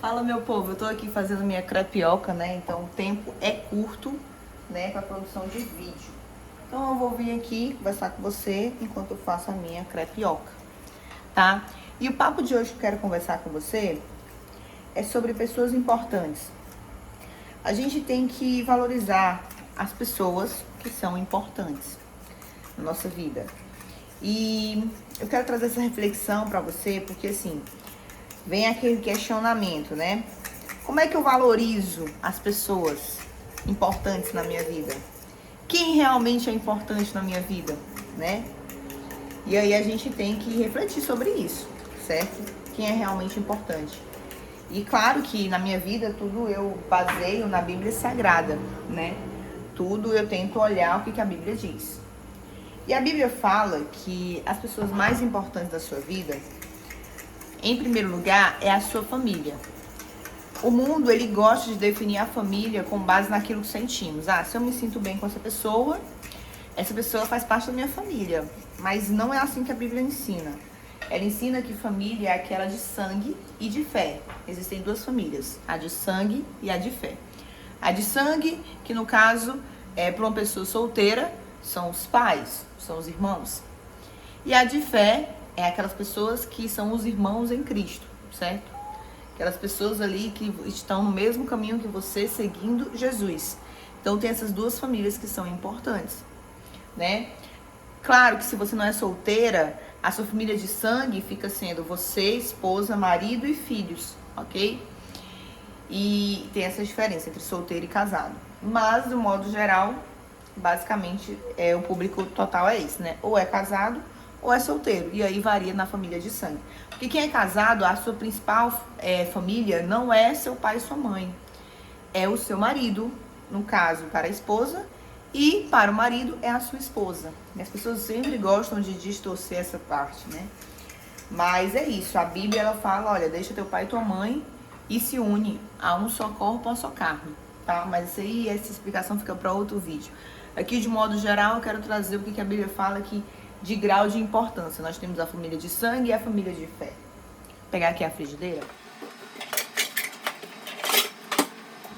Fala, meu povo, eu tô aqui fazendo minha crepioca, né? Então o tempo é curto, né, para produção de vídeo. Então eu vou vir aqui conversar com você enquanto eu faço a minha crepioca, tá? E o papo de hoje que eu quero conversar com você é sobre pessoas importantes. A gente tem que valorizar as pessoas que são importantes na nossa vida. E eu quero trazer essa reflexão para você, porque assim, vem aquele questionamento, né? Como é que eu valorizo as pessoas importantes na minha vida? Quem realmente é importante na minha vida, né? E aí a gente tem que refletir sobre isso, certo? Quem é realmente importante. E claro que na minha vida tudo eu baseio na Bíblia Sagrada, né? Tudo eu tento olhar o que a Bíblia diz. E a Bíblia fala que as pessoas mais importantes da sua vida, em primeiro lugar, é a sua família. O mundo, ele gosta de definir a família com base naquilo que sentimos. Ah, se eu me sinto bem com essa pessoa faz parte da minha família. Mas não é assim que a Bíblia ensina. Ela ensina que família é aquela de sangue e de fé. Existem duas famílias, a de sangue e a de fé. A de sangue, que no caso é para uma pessoa solteira, são os pais, são os irmãos. E a de fé é aquelas pessoas que são os irmãos em Cristo, certo? Aquelas pessoas ali que estão no mesmo caminho que você, seguindo Jesus. Então tem essas duas famílias que são importantes, né? Claro que se você não é solteira, a sua família de sangue fica sendo você, esposa, marido e filhos, ok? E tem essa diferença entre solteiro e casado. Mas, do modo geral, basicamente, o público total é esse, né? Ou é casado ou é solteiro. E aí varia na família de sangue. Porque quem é casado, a sua principal família não é seu pai e sua mãe. É o seu marido, no caso, para a esposa. E para o marido é a sua esposa. E as pessoas sempre gostam de distorcer essa parte, né? Mas é isso. A Bíblia, ela fala, olha, deixa teu pai e tua mãe e se une a um só corpo, a uma só carne, tá? Mas isso aí, essa explicação fica para outro vídeo. Aqui, de modo geral, eu quero trazer o que a Bíblia fala aqui de grau de importância. Nós temos a família de sangue e a família de fé. Vou pegar aqui a frigideira.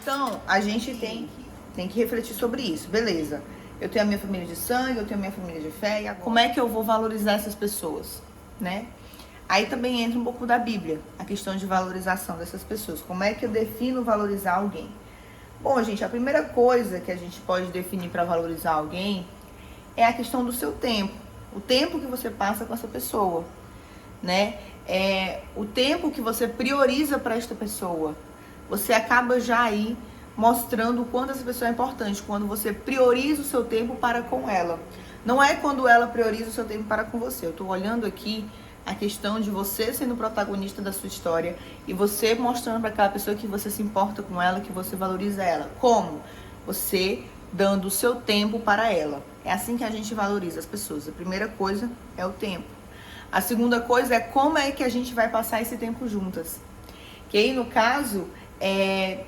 Então, a gente tem que refletir sobre isso, beleza? Eu tenho a minha família de sangue, eu tenho a minha família de fé. E agora, como é que eu vou valorizar essas pessoas, né? Aí também entra um pouco da Bíblia, a questão de valorização dessas pessoas. Como é que eu defino valorizar alguém? Bom, gente, a primeira coisa que a gente pode definir para valorizar alguém é a questão do seu tempo. O tempo que você passa com essa pessoa, né? O tempo que você prioriza para esta pessoa. Você acaba já aí mostrando o quanto essa pessoa é importante, quando você prioriza o seu tempo para com ela. Não é quando ela prioriza o seu tempo para com você. Eu estou olhando aqui a questão de você sendo o protagonista da sua história e você mostrando para aquela pessoa que você se importa com ela, que você valoriza ela. Como? Você dando o seu tempo para ela. É assim que a gente valoriza as pessoas. A primeira coisa é o tempo. A segunda coisa é como é que a gente vai passar esse tempo juntas. Que aí, no caso,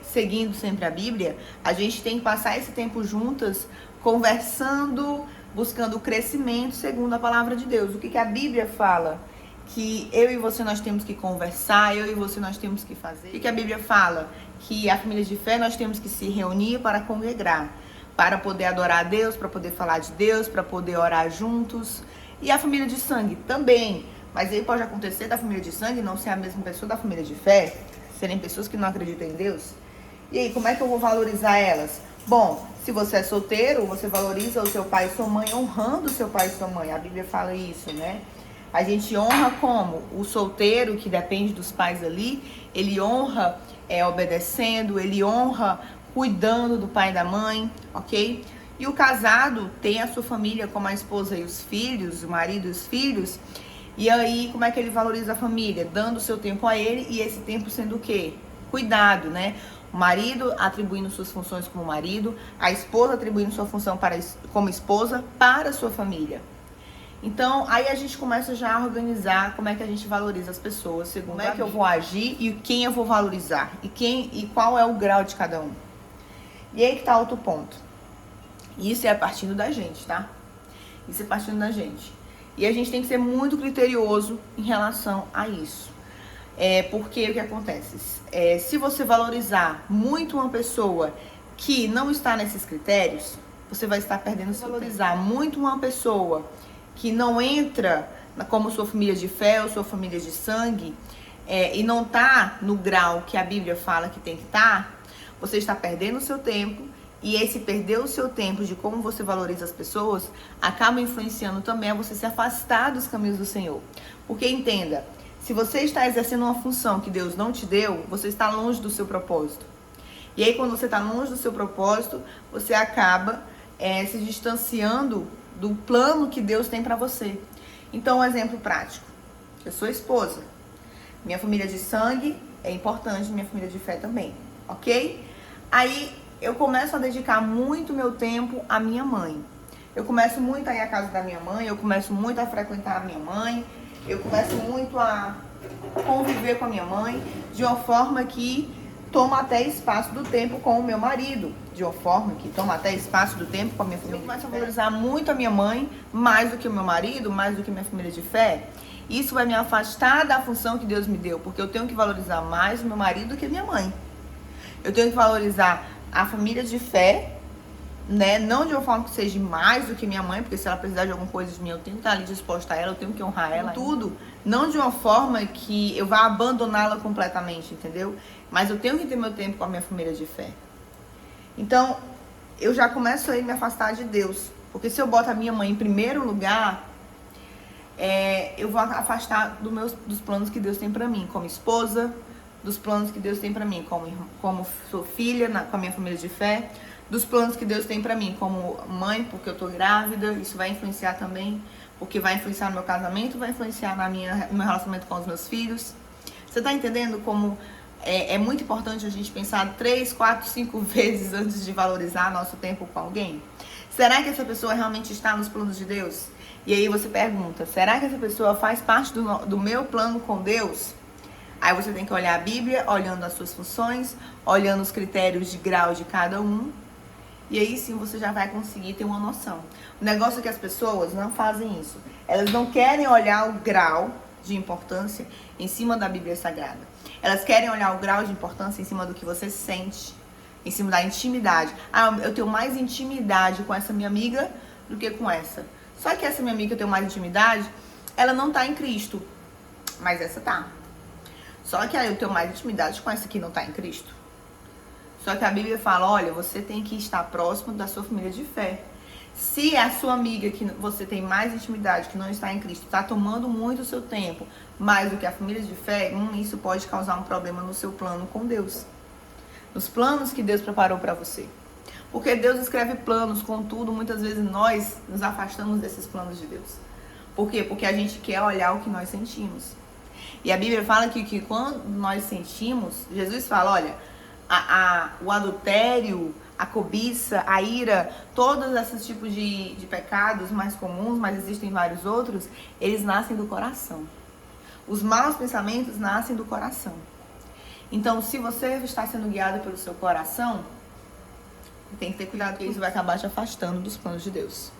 seguindo sempre a Bíblia, a gente tem que passar esse tempo juntas, conversando, buscando o crescimento segundo a palavra de Deus. O que a Bíblia fala? Que eu e você nós temos que conversar, eu e você nós temos que fazer. O que a Bíblia fala? Que a família de fé nós temos que se reunir para congregar, para poder adorar a Deus, para poder falar de Deus, para poder orar juntos. E a família de sangue também. Mas aí pode acontecer da família de sangue não ser a mesma pessoa da família de fé, serem pessoas que não acreditam em Deus. E aí, como é que eu vou valorizar elas? Bom, se você é solteiro, você valoriza o seu pai e sua mãe, honrando o seu pai e sua mãe. A Bíblia fala isso, né? A gente honra como? O solteiro, que depende dos pais ali, ele honra obedecendo, ele honra cuidando do pai e da mãe, ok? E o casado tem a sua família como a esposa e os filhos, o marido e os filhos. E aí, como é que ele valoriza a família? Dando o seu tempo a ele e esse tempo sendo o quê? Cuidado, né? O marido atribuindo suas funções como marido, a esposa atribuindo sua função como esposa para a sua família. Então, aí a gente começa já a organizar como é que a gente valoriza as pessoas, segundo como é que eu vou agir e quem eu vou valorizar, e qual é o grau de cada um. E aí que tá outro ponto. Isso é partindo da gente, tá? Isso é partindo da gente. E a gente tem que ser muito criterioso em relação a isso. Porque o que acontece? Se você valorizar muito uma pessoa que não está nesses critérios, você vai estar perdendo seu tempo. Valorizar muito uma pessoa que não entra como sua família de fé ou sua família de sangue, e não está no grau que a Bíblia fala que tem que estar, você está perdendo o seu tempo. E esse perder o seu tempo de como você valoriza as pessoas acaba influenciando também a você se afastar dos caminhos do Senhor. Porque entenda, se você está exercendo uma função que Deus não te deu, você está longe do seu propósito. E aí quando você está longe do seu propósito, você acaba se distanciando do plano que Deus tem para você. Então, um exemplo prático. Eu sou esposa. Minha família de sangue é importante, minha família de fé também, ok? Aí eu começo a dedicar muito meu tempo à minha mãe. Eu começo muito a ir à casa da minha mãe, eu começo muito a frequentar a minha mãe, eu começo muito a conviver com a minha mãe, de uma forma que toma até espaço do tempo com o meu marido, de uma forma que toma até espaço do tempo com a minha família. Eu começo a valorizar muito a minha mãe, mais do que o meu marido, mais do que minha família de fé. Isso vai me afastar da função que Deus me deu, porque eu tenho que valorizar mais o meu marido do que a minha mãe. Eu tenho que valorizar a família de fé, né? Não de uma forma que seja mais do que minha mãe, porque se ela precisar de alguma coisa de mim, eu tenho que estar ali disposta a ela, eu tenho que honrar ela. Tudo, não de uma forma que eu vá abandoná-la completamente, entendeu? Mas eu tenho que ter meu tempo com a minha família de fé. Então, eu já começo a me afastar de Deus. Porque se eu boto a minha mãe em primeiro lugar, eu vou afastar dos planos que Deus tem pra mim, como esposa, dos planos que Deus tem pra mim, como sou filha, com a minha família de fé, dos planos que Deus tem pra mim, como mãe, porque eu tô grávida, isso vai influenciar também, porque vai influenciar no meu casamento, vai influenciar no meu relacionamento com os meus filhos. Você tá entendendo como é muito importante a gente pensar 3, 4, 5 vezes antes de valorizar nosso tempo com alguém? Será que essa pessoa realmente está nos planos de Deus? E aí você pergunta, será que essa pessoa faz parte do meu plano com Deus? Aí você tem que olhar a Bíblia, olhando as suas funções, olhando os critérios de grau de cada um. E aí sim você já vai conseguir ter uma noção. O negócio é que as pessoas não fazem isso. Elas não querem olhar o grau de importância em cima da Bíblia Sagrada. Elas querem olhar o grau de importância em cima do que você sente, em cima da intimidade. Ah, eu tenho mais intimidade com essa minha amiga do que com essa. Só que essa minha amiga que eu tenho mais intimidade, ela não tá em Cristo, mas essa tá. Só que aí eu tenho mais intimidade com essa que não está em Cristo. Só que a Bíblia fala, olha, você tem que estar próximo da sua família de fé. Se a sua amiga que você tem mais intimidade, que não está em Cristo, está tomando muito o seu tempo, mais do que a família de fé, isso pode causar um problema no seu plano com Deus. Nos planos que Deus preparou para você. Porque Deus escreve planos, contudo, muitas vezes nós nos afastamos desses planos de Deus. Por quê? Porque a gente quer olhar o que nós sentimos. E a Bíblia fala que quando nós sentimos, Jesus fala, olha, o adultério, a cobiça, a ira, todos esses tipos de pecados mais comuns, mas existem vários outros, eles nascem do coração. Os maus pensamentos nascem do coração. Então, se você está sendo guiado pelo seu coração, tem que ter cuidado, porque isso vai acabar te afastando dos planos de Deus.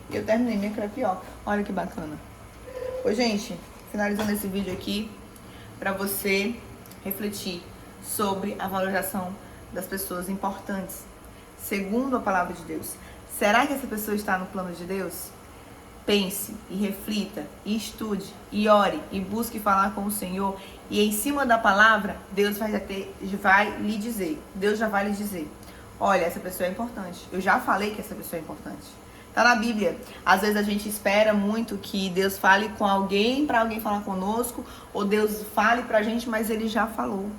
E eu terminei minha crepioca. Olha que bacana. Ô, gente, finalizando esse vídeo aqui, para você refletir sobre a valorização das pessoas importantes, segundo a palavra de Deus. Será que essa pessoa está no plano de Deus? Pense e reflita, e estude, e ore, e busque falar com o Senhor. E em cima da palavra, Deus vai lhe dizer. Deus já vai lhe dizer, olha, essa pessoa é importante. Eu já falei que essa pessoa é importante. Tá na Bíblia. Às vezes a gente espera muito que Deus fale com alguém para alguém falar conosco, ou Deus fale pra gente, mas Ele já falou.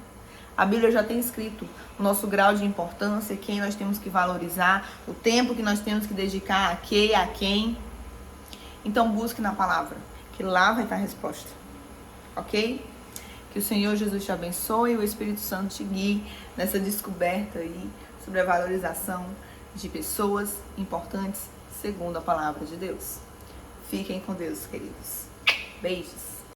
A Bíblia já tem escrito o nosso grau de importância, quem nós temos que valorizar, o tempo que nós temos que dedicar a quem. Então busque na palavra, que lá vai estar a resposta. Ok? Que o Senhor Jesus te abençoe e o Espírito Santo te guie nessa descoberta aí sobre a valorização de pessoas importantes segundo a palavra de Deus. Fiquem com Deus, queridos. Beijos.